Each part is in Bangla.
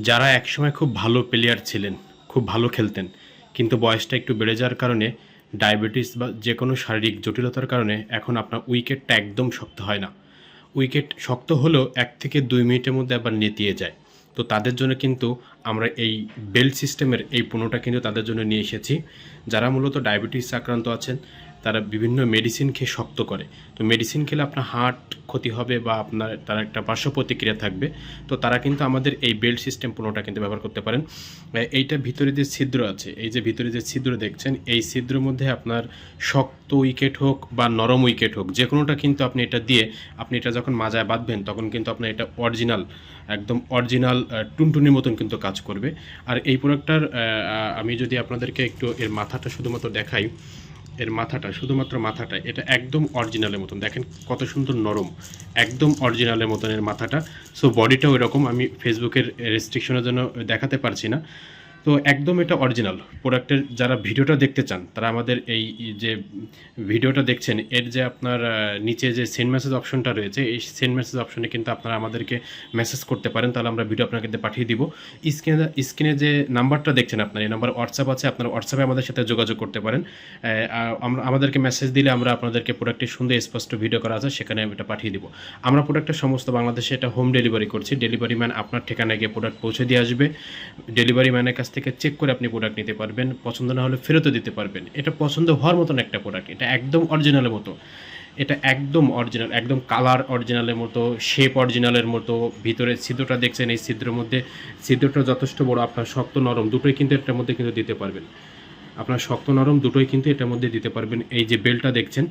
যারা একসময় খুব ভালো প্লেয়ার ছিলেন, খুব ভালো খেলতেন, কিন্তু বয়সটা একটু বেড়ে যাওয়ার কারণে ডায়াবেটিস বা যে কোনো শারীরিক জটিলতার কারণে এখন আপনার উইকেটটা একদম শক্ত হয় না। উইকেট শক্ত হলেও ১ থেকে ২ মিনিটের মধ্যে আবার নেতিয়ে যায়। তো তাদের জন্য কিন্তু আমরা এই বেল্ট সিস্টেমের এই পণ্যটা কিন্তু তাদের জন্য নিয়ে এসেছি। যারা মূলত ডায়াবেটিস আক্রান্ত আছেন, তারা বিভিন্ন মেডিসিন খেয়ে শক্ত করে। তো মেডিসিন খেলে আপনার হার্ট ক্ষতি হবে বা আপনার তার একটা পার্শ্ব প্রতিক্রিয়া থাকবে। তো তারা কিন্তু আমাদের এই বেল্ট সিস্টেম পণ্যটা কিন্তু ব্যবহার করতে পারেন। এইটা ভিতরে যে ছিদ্র আছে, এই যে ভিতরে যে ছিদ্র দেখছেন, এই ছিদ্রের মধ্যে আপনার শক্ত উইকেট হোক বা নরম উইকেট হোক, যে কোনোটা কিন্তু আপনি এটা দিয়ে আপনি এটা যখন মাজায় বাঁধবেন তখন কিন্তু আপনার এটা অরিজিনাল, একদম অরিজিনাল টুনটুনির মতন কিন্তু কাজ করবে। আর এই প্রোডাক্টটার আমি যদি আপনাদেরকে একটু এর মাথাটা শুধুমাত্র দেখাই, এর মাথাটা, শুধুমাত্র মাথাটা, এটা একদম অরিজিনালের মতন। দেখেন কত সুন্দর নরম, একদম অরিজিনালের মতন এর মাথাটা। সো বডিটাও এরকম, আমি ফেসবুকের রেস্ট্রিকশনের জন্য দেখাতে পারছি না। তো একদম এটা অরিজিনাল প্রোডাক্টের। যারা ভিডিওটা দেখতে চান তারা আমাদের এই যে ভিডিওটা দেখছেন এর যে আপনার নিচে যে সেন্ড মেসেজ অপশনটা রয়েছে, এই সেন্ড মেসেজ অপশনে কিন্তু আপনারা আমাদেরকে মেসেজ করতে পারেন, তাহলে আমরা ভিডিও আপনাকে পাঠিয়ে দিব। স্ক্রিনে যে নাম্বারটা দেখছেন আপনার, এই নাম্বার হোয়াটসঅ্যাপ আছে, আপনার হোয়াটসঅ্যাপে আমাদের সাথে যোগাযোগ করতে পারেন। আমরা আমাদেরকে মেসেজ দিলে আমরা আপনাদেরকে প্রোডাক্টের সুন্দর স্পষ্ট ভিডিও করা আছে, সেখানে আমি এটা পাঠিয়ে দিব। আমরা প্রোডাক্টের সমস্ত বাংলাদেশে এটা হোম ডেলিভারি করছি। ডেলিভারি ম্যান আপনার ঠিকানায় গিয়ে প্রোডাক্ট পৌঁছে দিয়ে আসবে। ডেলিভারি ম্যানের কাছ থেকে চেক করে আপনি প্রোডাক্ট নিতে পারবেন, পছন্দ না হলে ফেরতও দিতে পারবেন। এটা পছন্দ হওয়ার মতন একটা প্রোডাক্ট, এটা একদম অরিজিনালের মতো, এটা একদম অরিজিনাল, একদম কালার অরিজিনালের মতো, শেপ অরিজিনালের মতো। ভিতরে ছিদ্রটা দেখছেন, এই ছিদ্রের মধ্যে ছিদ্রটা যথেষ্ট বড়, আপনার শক্ত নরম দুটোই কিন্তু এটার মধ্যে কিন্তু দিতে পারবেন। আপনার শক্ত নরম দুটোই কিন্তু এটার মধ্যে দিতে পারবেন। এই যে বেল্টটা দেখছেন,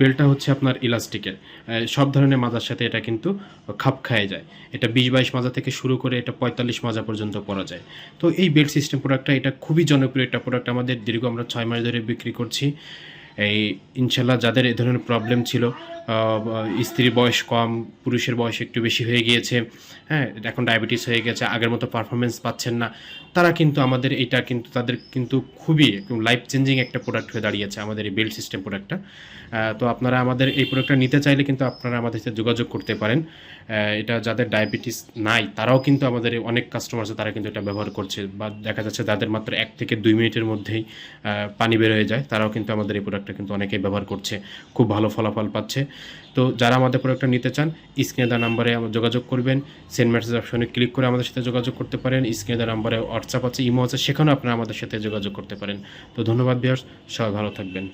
বেল্টটা হচ্ছে আপনার ইলাস্টিকের, সব ধরনের মাজার সাথে এটা কিন্তু খাপ খায় যায়। এটা ২০-২২ মাজা থেকে শুরু করে এটা ৪৫ মাজা পর্যন্ত পরা যায়। তো এই বেল্ট সিস্টেম প্রোডাক্টটা এটা খুবই জনপ্রিয় একটা প্রোডাক্ট, আমাদের দীর্ঘ আমরা ৬ মাস ধরে বিক্রি করছি। এই ইনশাল্লাহ যাদের এ ধরনের প্রবলেম ছিল, স্ত্রীর বয়স কম, পুরুষের বয়স একটু বেশি হয়ে গিয়েছে, হ্যাঁ, এখন ডায়াবেটিস হয়ে গেছে, আগের মতো পারফরমেন্স পাচ্ছেন না, তারা কিন্তু আমাদের এইটা কিন্তু তাদের কিন্তু খুবই লাইফ চেঞ্জিং একটা প্রোডাক্ট হয়ে দাঁড়িয়েছে আমাদের এই বেল্ট সিস্টেম প্রোডাক্টটা। তো আপনারা আমাদের এই প্রোডাক্টটা নিতে চাইলে কিন্তু আপনারা আমাদের সাথে যোগাযোগ করতে পারেন। এটা যাদের ডায়াবেটিস নাই তারাও কিন্তু আমাদের অনেক কাস্টমার আছে, তারা কিন্তু এটা ব্যবহার করছে, বা দেখা যাচ্ছে তাদের মাত্র ১ থেকে ২ মিনিটের মধ্যেই পানি বের হয়ে যায়, তারাও কিন্তু আমাদের এই প্রোডাক্টটা কিন্তু অনেকেই ব্যবহার করছে, খুব ভালো ফলাফল পাচ্ছে। তো যারা আমাদের প্রোডাক্টটা নিতে চান, স্ক্রিনে দেওয়া নাম্বারে যোগাযোগ করবেন, সেন্ড মেসেজ অপশনে ক্লিক করে আমাদের সাথে যোগাযোগ করতে পারেন। স্ক্রিনে দেওয়া নাম্বারে হোয়াটসঅ্যাপ আছে, ইমো আছে, সেখানেও আপনারা আমাদের সাথে যোগাযোগ করতে পারেন। তো ধন্যবাদ ভিউয়ার্স, সবাই ভালো থাকবেন।